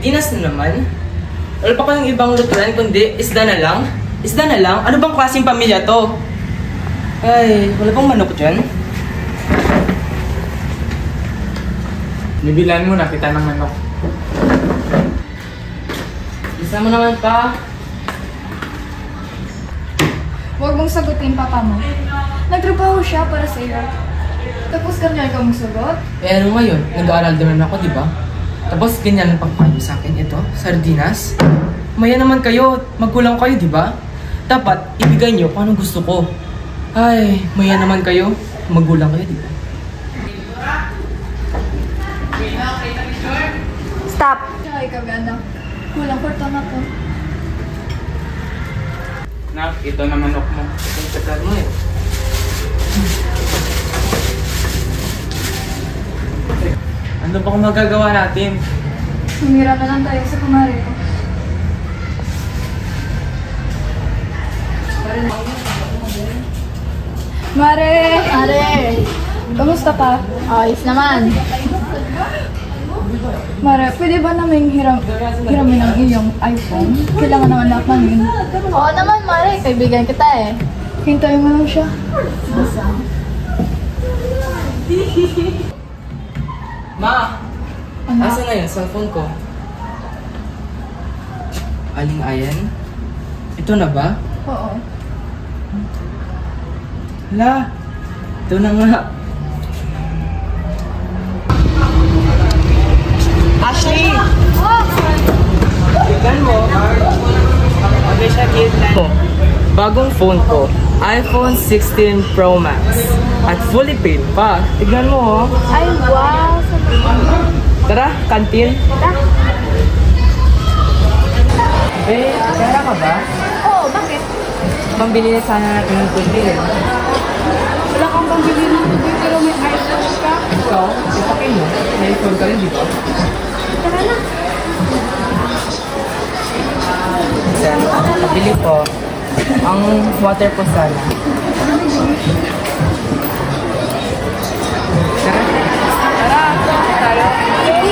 Sardinas na naman? Wala pa kayong ibang lutuan kundi isda na lang? Isda na lang? Ano bang klaseng pamilya to? Ay, wala pang manok dyan? Bibilan mo na kita ng manok. Isa mo naman pa. Huwag mong sagutin papa mo. Nagtrabaho siya para sa iyo. Tapos ganyan ka mong sagot? Eh ano ngayon? Nag-aaral naman ako, di ba? Tapos ganyan ang pagpayo sa akin ito, sardinas. Maya naman kayo, magkulang kayo, di ba? Dapat ibigay niyo kung anong gusto ko. Ay, maya naman kayo, magulang kayo, di ba? Stop! Tsaka ikaw, anak. Kulang kwarta na to. Nak, ito na manok mo. Itong tagal mo eh. Ano ba kung magagawa natin? Sumira na lang tayo sa kumari ko. Mare! Mare, Kamusta pa? ayos naman. Mare, pwede ba namin hiramin ang iyong iPhone? Kailangan naman namin. Oo naman, Mare, kaibigan kita eh. Hintayin mo lang siya. Ma! Ano? Asa na yung cellphone ko? Aling ayan? Ito na ba? Oo. Hala! Ito na nga. Ashley! Tignan mo. Bagong phone ko. iPhone 16 Pro Max. At fully paid pa. Tignan mo, oh. Ay, wow! Tara, kantin. Eh, pera ka ba? Oo, bakit? Pambili na sana natin ng tubig. Wala kang pambili ng tubig pero may iPhone ka. Ikaw, ipakin mo. May phone ka rin, di ba? Tara na. Sana, pabili po. Ang water po sana. Tara. Tara, tayo.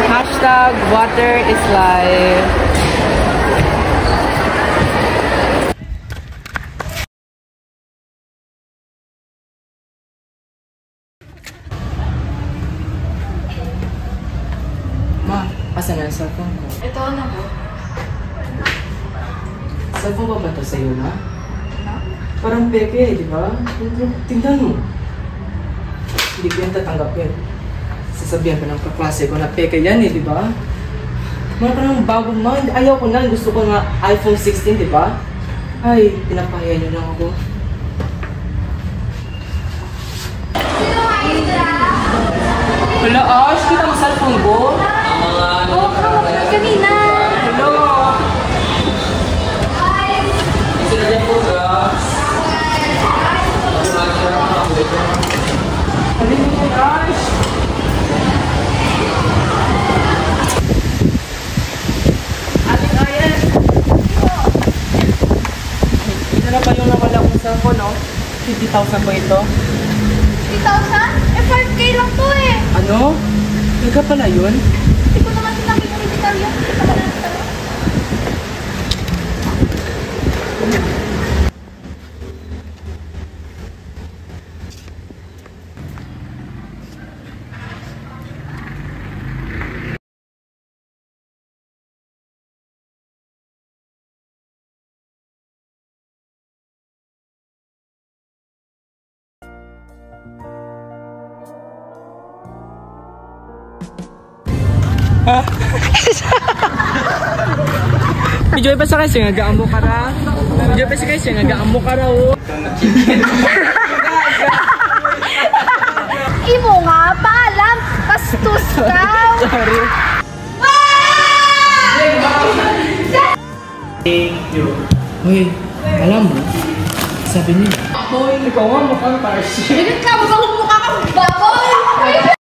Hashtag water is life. Ma, asan na ang cellphone ko? Ito na po. Cellphone ba ba ito sa'yo, ma? Parang peke, di ba? Tingnan mo. Hindi ko yan tatanggapin. Sasabihan ko ng kaklase ko na peke yan eh, di ba? Mga parang bago, ma. Ayaw ko na. Gusto ko nga iPhone 16, di ba? Ay, pinapahiya niyo lang ako. Hala, Ash, kita mo cellphone ko? Oo, hawak na kanina. Hello! Sila dyan po, guys. Halin mo yan, Ash. Aling Ayan. Ito na ba yung nawala kong cellphone, no? 50,000 ba ito? 3,000? Eh, 5K lang to eh. Ano? Naga pala yun? Hindi ko naman sinabing physical yun. Hindi pa pala nagtalo. Medyo pa sa kasi nagaamo ka ra. Medyo pa sa kasi nagaamo ka ra. Imo nga, paalam. Pastos ka. Sorry. Thank you. Uy, alam mo, sabi niya. Hoy, ikaw nga mukhang parsi. Hindi ka, mukha ka baboy.